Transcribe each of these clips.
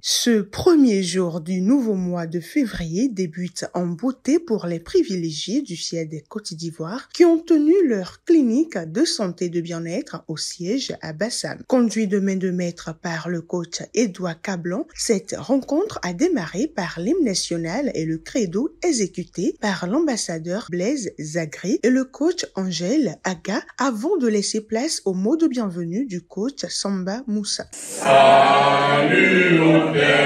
Ce premier jour du nouveau mois de février débute en beauté pour les privilégiés du FIAD Côte d'Ivoire qui ont tenu leur clinique de santé et de bien-être au siège à Bassam. Conduit de main de maître par le coach Edouard Cablon, cette rencontre a démarré par l'hymne national et le credo exécuté par l'ambassadeur Blaise Zagré et le coach Angèle Aga avant de laisser place au mot de bienvenue du coach Samba Moussa. Salut au Père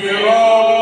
d'espérance,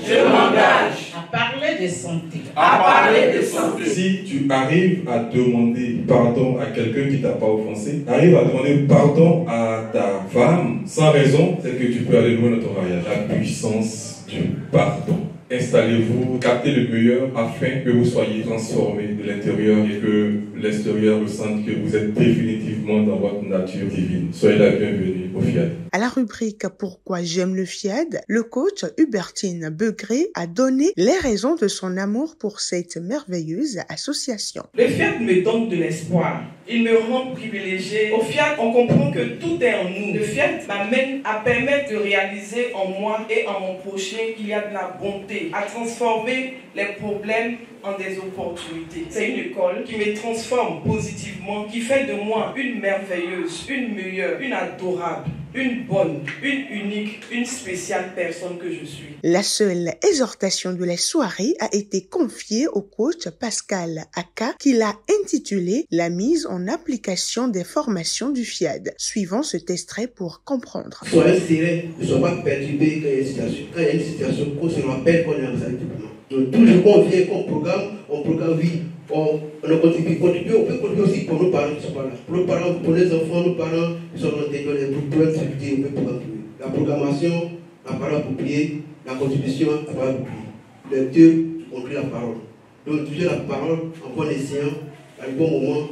je m'engage à parler de santé. À parler de santé. Si tu arrives à demander pardon à quelqu'un qui t'a pas offensé, arrive à demander pardon à ta femme sans raison, c'est que tu peux aller loin dans ton mariage. La puissance du pardon. Installez-vous, captez le meilleur afin que vous soyez transformés de l'intérieur et que l'extérieur ressente que vous êtes définitivement dans votre nature divine. Soyez la bienvenue au FIAD. À la rubrique Pourquoi j'aime le FIAD, le coach Hubertine Begré a donné les raisons de son amour pour cette merveilleuse association. Le FIAD me donne de l'espoir. Il me rend privilégié. Au FIAD, on comprend que tout est en nous. Le FIAD m'amène à permettre de réaliser en moi et en mon prochain qu'il y a de la bonté, à transformer les problèmes en des opportunités. C'est une école qui me transforme positivement, qui fait de moi une merveilleuse, une meilleure, une adorable, une bonne, une unique, une spéciale personne que je suis. La seule exhortation de la soirée a été confiée au coach Pascal Aka qui l'a intitulée « La mise en application des formations du FIAD ». Suivant cet extrait pour comprendre. Soyez serein, ne soyez pas perturbés quand il y a une situation. Quand il y a une situation, qu'on se rappelle qu'on est en salle du plan. Donc tout le monde vient qu'on programme vie. On contribue, on peut contribuer aussi pour nos parents qui sont pas là. Pour nos parents, pour les enfants, nos parents qui sont dans les pour l'activité, on peut contribuer. La programmation, la parole appropriée, la contribution, la parole appropriée. Les deux ont pris la parole. Donc toujours la parole en bon escient, à un bon moment.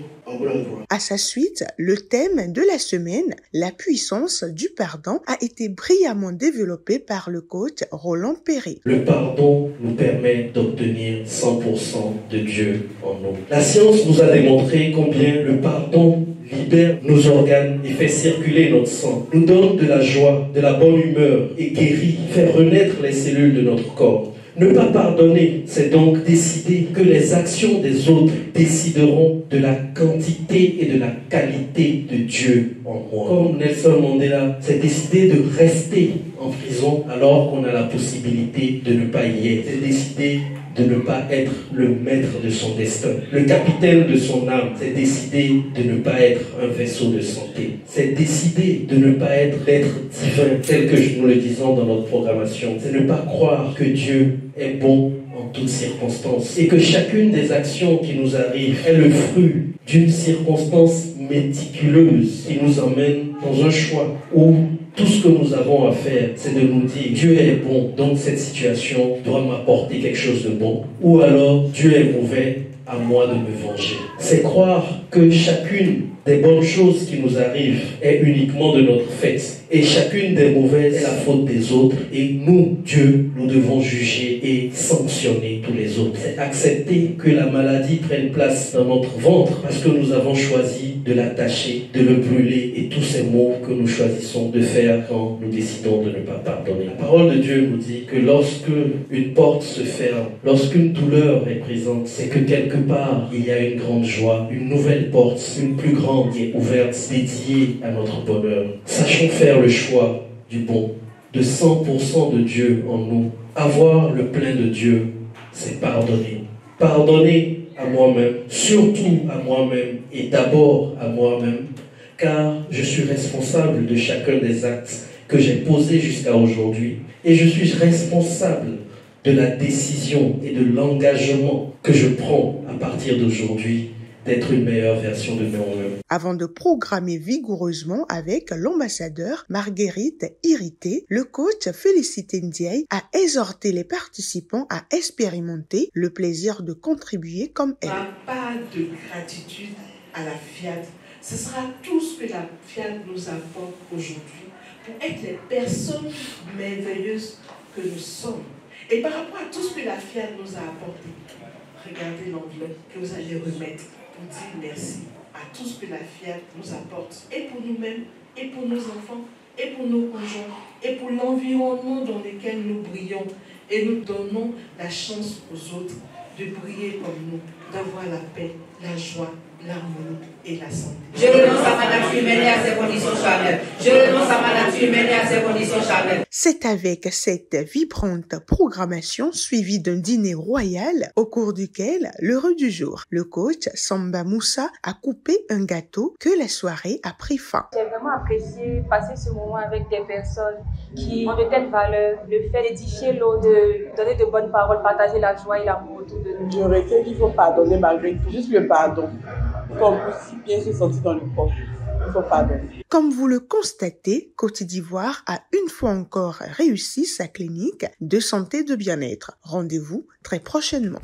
À sa suite, le thème de la semaine, la puissance du pardon, a été brillamment développé par le coach Roland Perret. Le pardon nous permet d'obtenir 100% de Dieu en nous. La science nous a démontré combien le pardon libère nos organes et fait circuler notre sang, nous donne de la joie, de la bonne humeur et guérit, fait renaître les cellules de notre corps. Ne pas pardonner, c'est donc décider que les actions des autres décideront de la quantité et de la qualité de Dieu en moi. Comme Nelson Mandela, c'est décider de rester en prison alors qu'on a la possibilité de ne pas y être. C'est décider de ne pas être le maître de son destin, le capitaine de son âme. C'est décider de ne pas être un vaisseau de santé. C'est décider de ne pas être l'être divin tel que nous le disons dans notre programmation. C'est ne pas croire que Dieu est bon en toutes circonstances et que chacune des actions qui nous arrivent est le fruit d'une circonstance méticuleuse qui nous emmène dans un choix où tout ce que nous avons à faire, c'est de nous dire Dieu est bon, donc cette situation doit m'apporter quelque chose de bon. Ou alors Dieu est mauvais, à moi de me venger. C'est croire que chacune des bonnes choses qui nous arrivent est uniquement de notre fait. Et chacune des mauvaises est la faute des autres. Et nous, Dieu, nous devons juger et sanctionner tous les autres. C'est accepter que la maladie prenne place dans notre ventre parce que nous avons choisi de l'attacher, de le brûler et tous ces mots que nous choisissons de faire quand nous décidons de ne pas pardonner. La parole de Dieu nous dit que lorsque une porte se ferme, lorsqu'une douleur est présente, c'est que quelque part il y a une grande joie, une nouvelle porte, une plus grande qui est ouverte, dédiée à notre bonheur. Sachons faire le choix du bon, de 100% de Dieu en nous. Avoir le plein de Dieu, c'est pardonner. Pardonner à moi-même, surtout à moi-même et d'abord à moi-même, car je suis responsable de chacun des actes que j'ai posés jusqu'à aujourd'hui et je suis responsable de la décision et de l'engagement que je prends à partir d'aujourd'hui d'être une meilleure version de moi-même. Avant de programmer vigoureusement avec l'ambassadeur Marguerite Irrité, le coach Félicité Ndiaye a exhorté les participants à expérimenter le plaisir de contribuer comme elle. Ma part de gratitude à la FIAD, ce sera tout ce que la FIAD nous apporte aujourd'hui pour être les personnes merveilleuses que nous sommes. Et par rapport à tout ce que la FIAD nous a apporté, regardez l'enveloppe que vous allez remettre pour dire merci. à tout ce que la FIAD nous apporte, et pour nous-mêmes, et pour nos enfants, et pour nos conjoints, et pour l'environnement dans lequel nous brillons. Et nous donnons la chance aux autres de briller comme nous, d'avoir la paix, la joie, l'harmonie et la santé. Je renonce à ma nature humaine et à ses conditions charnelles. Je renonce à ma nature humaine et à ses conditions charnelles. C'est avec cette vibrante programmation suivie d'un dîner royal au cours duquel, l'heureux du jour, le coach Samba Moussa a coupé un gâteau que la soirée a pris fin. J'ai vraiment apprécié passer ce moment avec des personnes qui ont de telles valeurs, le fait d'édifier l'autre, de donner de bonnes paroles, partager la joie et l'amour autour de nous. Je retiens qu'il faut pardonner malgré tout, juste le pardon. Comme si bien se sentir dans le corps. Il faut pardonner. Comme vous le constatez, Côte d'Ivoire a une fois encore réussi sa clinique de santé et de bien-être. Rendez-vous très prochainement.